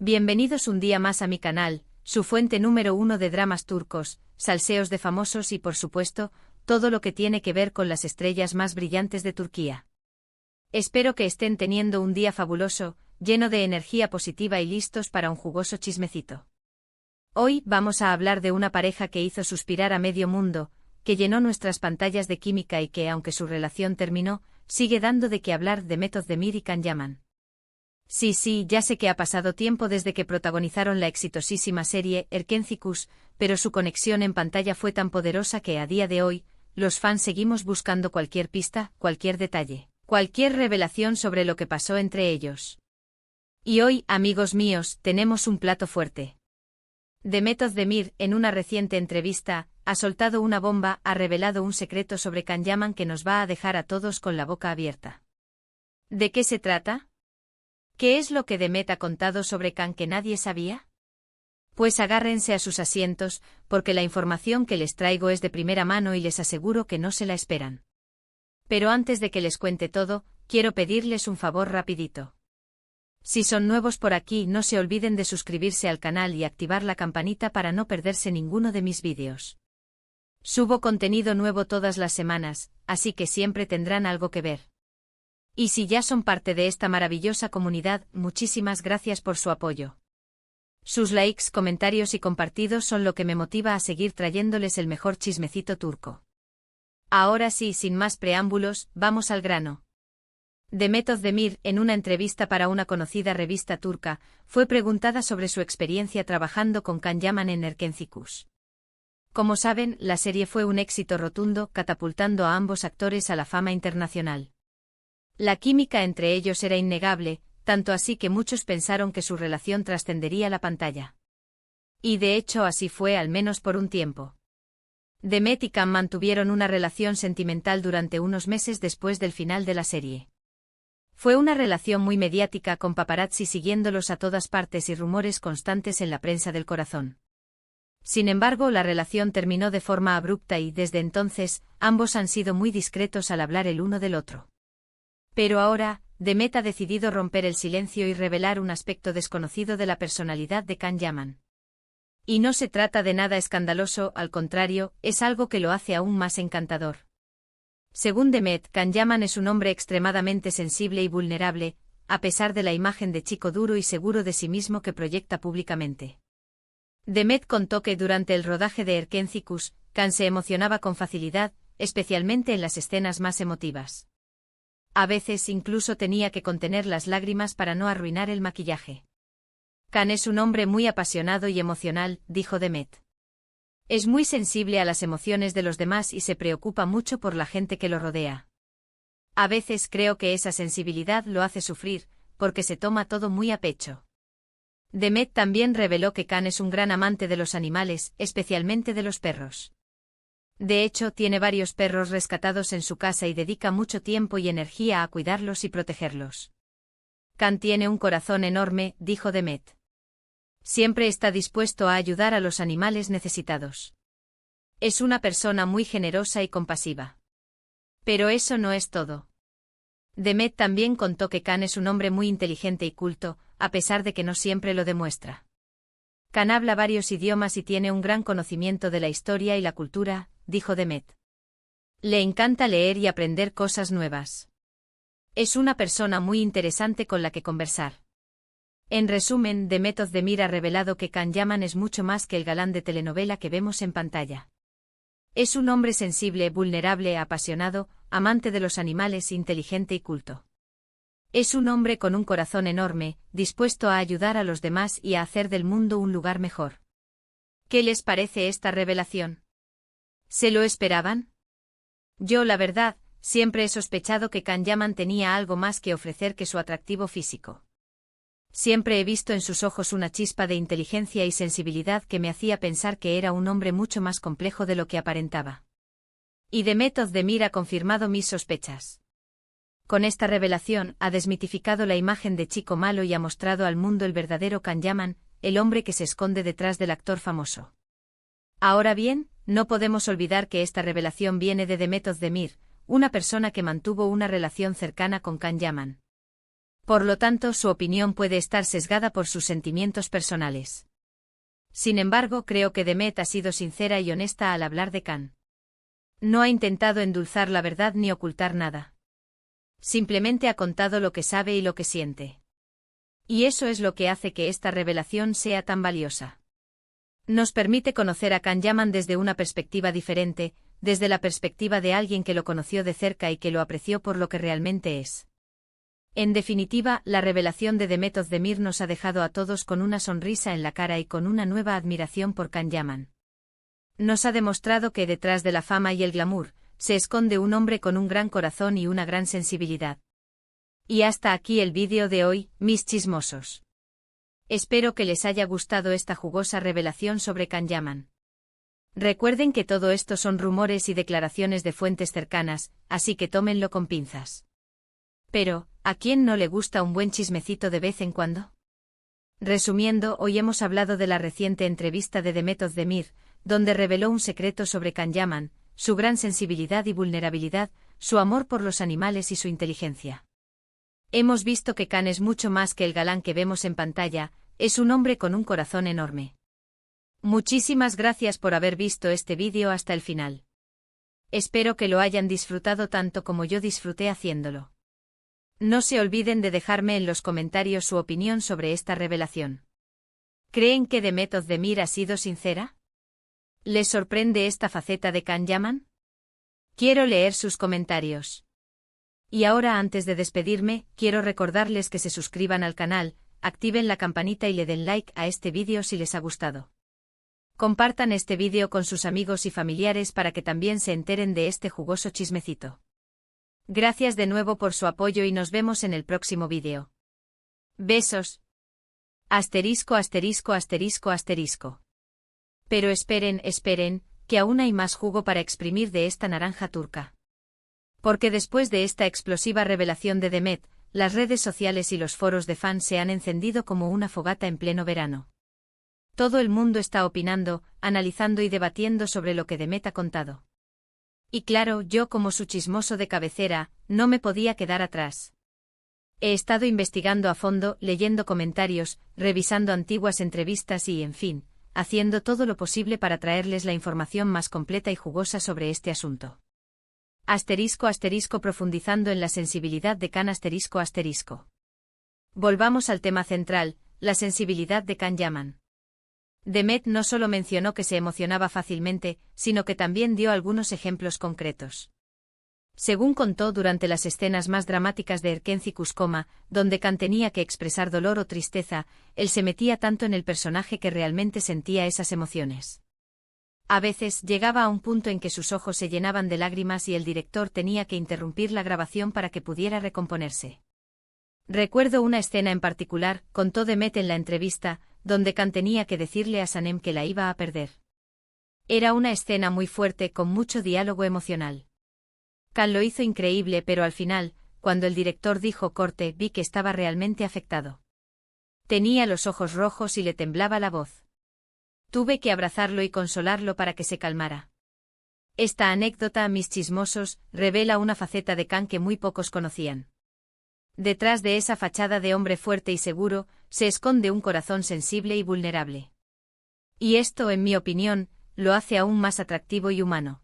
Bienvenidos un día más a mi canal, su fuente número uno de dramas turcos, salseos de famosos y por supuesto, todo lo que tiene que ver con las estrellas más brillantes de Turquía. Espero que estén teniendo un día fabuloso, lleno de energía positiva y listos para un jugoso chismecito. Hoy vamos a hablar de una pareja que hizo suspirar a medio mundo, que llenó nuestras pantallas de química y que, aunque su relación terminó, sigue dando de qué hablar, Demet Özdemir y Can Yaman. Sí, ya sé que ha pasado tiempo desde que protagonizaron la exitosísima serie Erkencikus, pero su conexión en pantalla fue tan poderosa que a día de hoy, los fans seguimos buscando cualquier pista, cualquier detalle, cualquier revelación sobre lo que pasó entre ellos. Y hoy, amigos míos, tenemos un plato fuerte. Demet Özdemir, en una reciente entrevista, ha soltado una bomba, ha revelado un secreto sobre Can Yaman que nos va a dejar a todos con la boca abierta. ¿De qué se trata? ¿Qué es lo que Demet ha contado sobre Can que nadie sabía? Pues agárrense a sus asientos, porque la información que les traigo es de primera mano y les aseguro que no se la esperan. Pero antes de que les cuente todo, quiero pedirles un favor rapidito. Si son nuevos por aquí, no se olviden de suscribirse al canal y activar la campanita para no perderse ninguno de mis vídeos. Subo contenido nuevo todas las semanas, así que siempre tendrán algo que ver. Y si ya son parte de esta maravillosa comunidad, muchísimas gracias por su apoyo. Sus likes, comentarios y compartidos son lo que me motiva a seguir trayéndoles el mejor chismecito turco. Ahora sí, sin más preámbulos, vamos al grano. Demet Özdemir, en una entrevista para una conocida revista turca, fue preguntada sobre su experiencia trabajando con Can Yaman en Erkencikus. Como saben, la serie fue un éxito rotundo, catapultando a ambos actores a la fama internacional. La química entre ellos era innegable, tanto así que muchos pensaron que su relación trascendería la pantalla. Y de hecho así fue, al menos por un tiempo. Demet y Can mantuvieron una relación sentimental durante unos meses después del final de la serie. Fue una relación muy mediática, con paparazzi siguiéndolos a todas partes y rumores constantes en la prensa del corazón. Sin embargo, la relación terminó de forma abrupta y, desde entonces, ambos han sido muy discretos al hablar el uno del otro. Pero ahora, Demet ha decidido romper el silencio y revelar un aspecto desconocido de la personalidad de Can Yaman. Y no se trata de nada escandaloso, al contrario, es algo que lo hace aún más encantador. Según Demet, Can Yaman es un hombre extremadamente sensible y vulnerable, a pesar de la imagen de chico duro y seguro de sí mismo que proyecta públicamente. Demet contó que durante el rodaje de Erkencikus, Can se emocionaba con facilidad, especialmente en las escenas más emotivas. A veces incluso tenía que contener las lágrimas para no arruinar el maquillaje. Can es un hombre muy apasionado y emocional, dijo Demet. Es muy sensible a las emociones de los demás y se preocupa mucho por la gente que lo rodea. A veces creo que esa sensibilidad lo hace sufrir, porque se toma todo muy a pecho. Demet también reveló que Can es un gran amante de los animales, especialmente de los perros. De hecho, tiene varios perros rescatados en su casa y dedica mucho tiempo y energía a cuidarlos y protegerlos. Can tiene un corazón enorme, dijo Demet. Siempre está dispuesto a ayudar a los animales necesitados. Es una persona muy generosa y compasiva. Pero eso no es todo. Demet también contó que Can es un hombre muy inteligente y culto, a pesar de que no siempre lo demuestra. Can habla varios idiomas y tiene un gran conocimiento de la historia y la cultura, dijo Demet. Le encanta leer y aprender cosas nuevas. Es una persona muy interesante con la que conversar. En resumen, Demet Özdemir ha revelado que Can Yaman es mucho más que el galán de telenovela que vemos en pantalla. Es un hombre sensible, vulnerable, apasionado, amante de los animales, inteligente y culto. Es un hombre con un corazón enorme, dispuesto a ayudar a los demás y a hacer del mundo un lugar mejor. ¿Qué les parece esta revelación? ¿Se lo esperaban? Yo, la verdad, siempre he sospechado que Can Yaman tenía algo más que ofrecer que su atractivo físico. Siempre he visto en sus ojos una chispa de inteligencia y sensibilidad que me hacía pensar que era un hombre mucho más complejo de lo que aparentaba. Y Demet Özdemir ha confirmado mis sospechas. Con esta revelación ha desmitificado la imagen de chico malo y ha mostrado al mundo el verdadero Can Yaman, el hombre que se esconde detrás del actor famoso. Ahora bien, no podemos olvidar que esta revelación viene de Demet Özdemir, una persona que mantuvo una relación cercana con Can Yaman. Por lo tanto, su opinión puede estar sesgada por sus sentimientos personales. Sin embargo, creo que Demet ha sido sincera y honesta al hablar de Khan. No ha intentado endulzar la verdad ni ocultar nada. Simplemente ha contado lo que sabe y lo que siente. Y eso es lo que hace que esta revelación sea tan valiosa. Nos permite conocer a Khan Yaman desde una perspectiva diferente, desde la perspectiva de alguien que lo conoció de cerca y que lo apreció por lo que realmente es. En definitiva, la revelación de Demet Özdemir nos ha dejado a todos con una sonrisa en la cara y con una nueva admiración por Khan Yaman. Nos ha demostrado que detrás de la fama y el glamour, se esconde un hombre con un gran corazón y una gran sensibilidad. Y hasta aquí el vídeo de hoy, mis chismosos. Espero que les haya gustado esta jugosa revelación sobre Khan Yaman. Recuerden que todo esto son rumores y declaraciones de fuentes cercanas, así que tómenlo con pinzas. Pero, ¿a quién no le gusta un buen chismecito de vez en cuando? Resumiendo, hoy hemos hablado de la reciente entrevista de Demet Özdemir, donde reveló un secreto sobre Khan Yaman, su gran sensibilidad y vulnerabilidad, su amor por los animales y su inteligencia. Hemos visto que Khan es mucho más que el galán que vemos en pantalla, es un hombre con un corazón enorme. Muchísimas gracias por haber visto este vídeo hasta el final. Espero que lo hayan disfrutado tanto como yo disfruté haciéndolo. No se olviden de dejarme en los comentarios su opinión sobre esta revelación. ¿Creen que Demet Özdemir ha sido sincera? ¿Les sorprende esta faceta de Khan Yaman? Quiero leer sus comentarios. Y ahora, antes de despedirme, quiero recordarles que se suscriban al canal, activen la campanita y le den like a este vídeo si les ha gustado. Compartan este vídeo con sus amigos y familiares para que también se enteren de este jugoso chismecito. Gracias de nuevo por su apoyo y nos vemos en el próximo vídeo. Besos. Asterisco, asterisco, asterisco, asterisco. Pero esperen, que aún hay más jugo para exprimir de esta naranja turca. Porque después de esta explosiva revelación de Demet, las redes sociales y los foros de fans se han encendido como una fogata en pleno verano. Todo el mundo está opinando, analizando y debatiendo sobre lo que Demet ha contado. Y claro, yo como su chismoso de cabecera, no me podía quedar atrás. He estado investigando a fondo, leyendo comentarios, revisando antiguas entrevistas y, en fin, haciendo todo lo posible para traerles la información más completa y jugosa sobre este asunto. Asterisco, asterisco, profundizando en la sensibilidad de Khan, asterisco, asterisco. Volvamos al tema central, la sensibilidad de Khan Yaman. Demet no solo mencionó que se emocionaba fácilmente, sino que también dio algunos ejemplos concretos. Según contó durante las escenas más dramáticas de Erkenci Kuskoma, donde Khan tenía que expresar dolor o tristeza, él se metía tanto en el personaje que realmente sentía esas emociones. A veces llegaba a un punto en que sus ojos se llenaban de lágrimas y el director tenía que interrumpir la grabación para que pudiera recomponerse. Recuerdo una escena en particular, contó Demet en la entrevista, donde Khan tenía que decirle a Sanem que la iba a perder. Era una escena muy fuerte con mucho diálogo emocional. Khan lo hizo increíble, pero al final, cuando el director dijo corte, vi que estaba realmente afectado. Tenía los ojos rojos y le temblaba la voz. Tuve que abrazarlo y consolarlo para que se calmara. Esta anécdota, mis chismosos, revela una faceta de Khan que muy pocos conocían. Detrás de esa fachada de hombre fuerte y seguro, se esconde un corazón sensible y vulnerable. Y esto, en mi opinión, lo hace aún más atractivo y humano.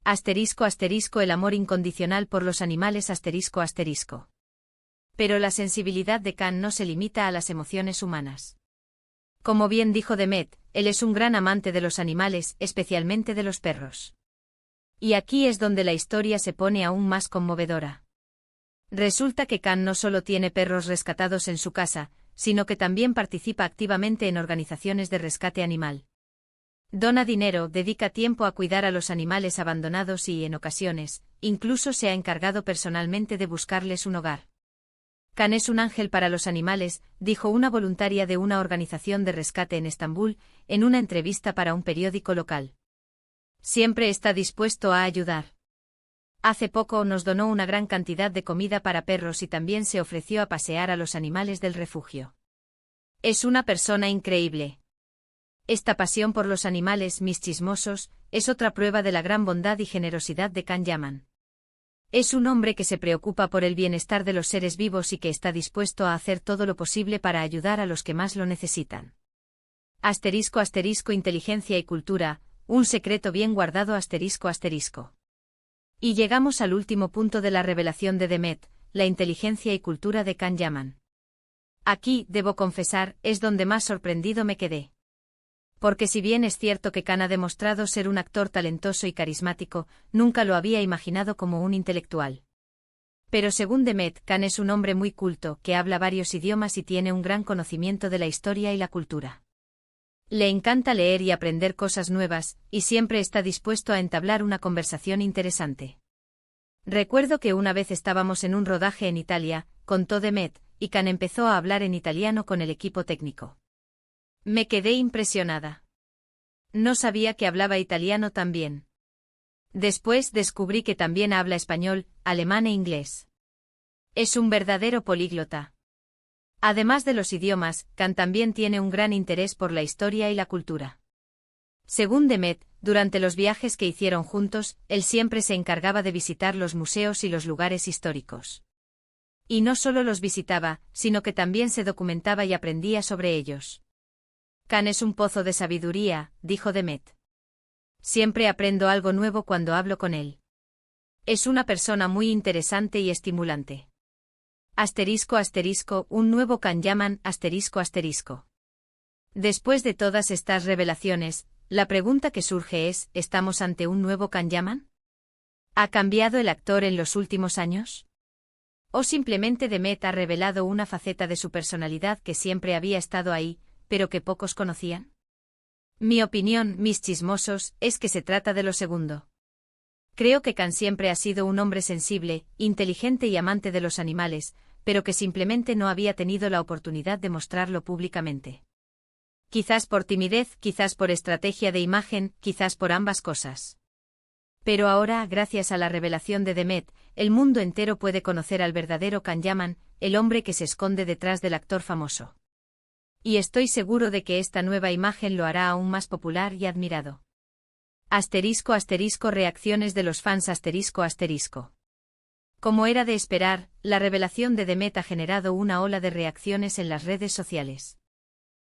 Asterisco, asterisco, el amor incondicional por los animales, asterisco, asterisco. Pero la sensibilidad de Khan no se limita a las emociones humanas. Como bien dijo Demet, él es un gran amante de los animales, especialmente de los perros. Y aquí es donde la historia se pone aún más conmovedora. Resulta que Khan no solo tiene perros rescatados en su casa, sino que también participa activamente en organizaciones de rescate animal. Dona dinero, dedica tiempo a cuidar a los animales abandonados y, en ocasiones, incluso se ha encargado personalmente de buscarles un hogar. Khan es un ángel para los animales, dijo una voluntaria de una organización de rescate en Estambul, en una entrevista para un periódico local. Siempre está dispuesto a ayudar. Hace poco nos donó una gran cantidad de comida para perros y también se ofreció a pasear a los animales del refugio. Es una persona increíble. Esta pasión por los animales, mis chismosos, es otra prueba de la gran bondad y generosidad de Khan Yaman. Es un hombre que se preocupa por el bienestar de los seres vivos y que está dispuesto a hacer todo lo posible para ayudar a los que más lo necesitan. *** Inteligencia y cultura, un secreto bien guardado ***. Y llegamos al último punto de la revelación de Demet, la inteligencia y cultura de Can Yaman. Aquí, debo confesar, es donde más sorprendido me quedé. Porque si bien es cierto que Can ha demostrado ser un actor talentoso y carismático, nunca lo había imaginado como un intelectual. Pero según Demet, Can es un hombre muy culto, que habla varios idiomas y tiene un gran conocimiento de la historia y la cultura. Le encanta leer y aprender cosas nuevas, y siempre está dispuesto a entablar una conversación interesante. Recuerdo que una vez estábamos en un rodaje en Italia, contó Demet, y Can empezó a hablar en italiano con el equipo técnico. Me quedé impresionada. No sabía que hablaba italiano tan bien. Después descubrí que también habla español, alemán e inglés. Es un verdadero políglota. Además de los idiomas, Can también tiene un gran interés por la historia y la cultura. Según Demet, durante los viajes que hicieron juntos, él siempre se encargaba de visitar los museos y los lugares históricos. Y no solo los visitaba, sino que también se documentaba y aprendía sobre ellos. Can es un pozo de sabiduría, dijo Demet. Siempre aprendo algo nuevo cuando hablo con él. Es una persona muy interesante y estimulante. ***, un nuevo Can Yaman ***. Después de todas estas revelaciones, la pregunta que surge es, ¿estamos ante un nuevo Can Yaman? ¿Ha cambiado el actor en los últimos años? ¿O simplemente Demet ha revelado una faceta de su personalidad que siempre había estado ahí, pero que pocos conocían? Mi opinión, mis chismosos, es que se trata de lo segundo. Creo que Can siempre ha sido un hombre sensible, inteligente y amante de los animales, pero que simplemente no había tenido la oportunidad de mostrarlo públicamente. Quizás por timidez, quizás por estrategia de imagen, quizás por ambas cosas. Pero ahora, gracias a la revelación de Demet, el mundo entero puede conocer al verdadero Can Yaman, el hombre que se esconde detrás del actor famoso. Y estoy seguro de que esta nueva imagen lo hará aún más popular y admirado. ***, reacciones de los fans ***. Como era de esperar, la revelación de Demet ha generado una ola de reacciones en las redes sociales.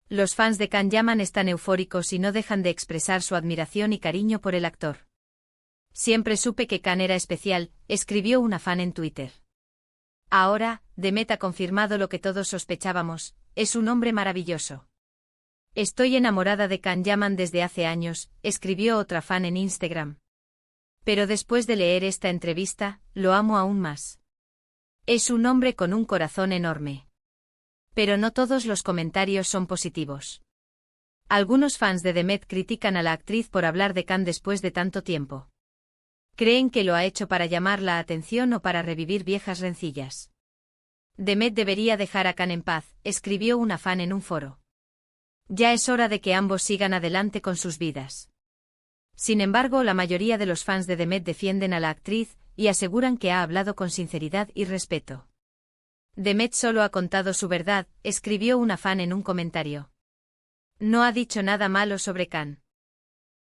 Los fans de Can Yaman están eufóricos y no dejan de expresar su admiración y cariño por el actor. Siempre supe que Can era especial, escribió una fan en Twitter. Ahora, Demet ha confirmado lo que todos sospechábamos, es un hombre maravilloso. Estoy enamorada de Can Yaman desde hace años, escribió otra fan en Instagram. Pero después de leer esta entrevista, lo amo aún más. Es un hombre con un corazón enorme. Pero no todos los comentarios son positivos. Algunos fans de Demet critican a la actriz por hablar de Can después de tanto tiempo. Creen que lo ha hecho para llamar la atención o para revivir viejas rencillas. Demet debería dejar a Can en paz, escribió una fan en un foro. Ya es hora de que ambos sigan adelante con sus vidas. Sin embargo, la mayoría de los fans de Demet defienden a la actriz y aseguran que ha hablado con sinceridad y respeto. Demet solo ha contado su verdad, escribió una fan en un comentario. No ha dicho nada malo sobre Can.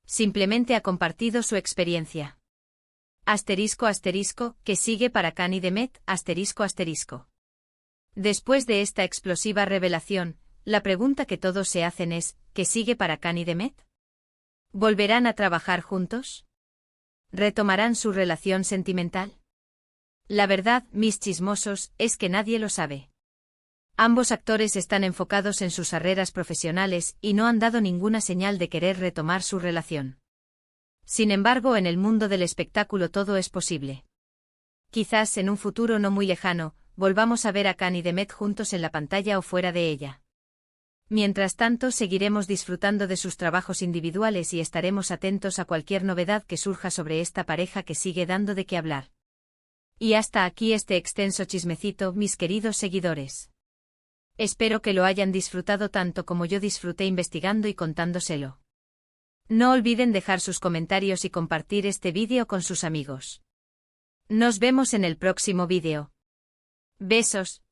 Simplemente ha compartido su experiencia. ¿Qué sigue para Can y Demet? Después de esta explosiva revelación, la pregunta que todos se hacen es, ¿qué sigue para Can y Demet? ¿Volverán a trabajar juntos? ¿Retomarán su relación sentimental? La verdad, mis chismosos, es que nadie lo sabe. Ambos actores están enfocados en sus carreras profesionales y no han dado ninguna señal de querer retomar su relación. Sin embargo, en el mundo del espectáculo todo es posible. Quizás en un futuro no muy lejano, volvamos a ver a Can y Demet juntos en la pantalla o fuera de ella. Mientras tanto, seguiremos disfrutando de sus trabajos individuales y estaremos atentos a cualquier novedad que surja sobre esta pareja que sigue dando de qué hablar. Y hasta aquí este extenso chismecito, mis queridos seguidores. Espero que lo hayan disfrutado tanto como yo disfruté investigando y contándoselo. No olviden dejar sus comentarios y compartir este vídeo con sus amigos. Nos vemos en el próximo vídeo. Besos.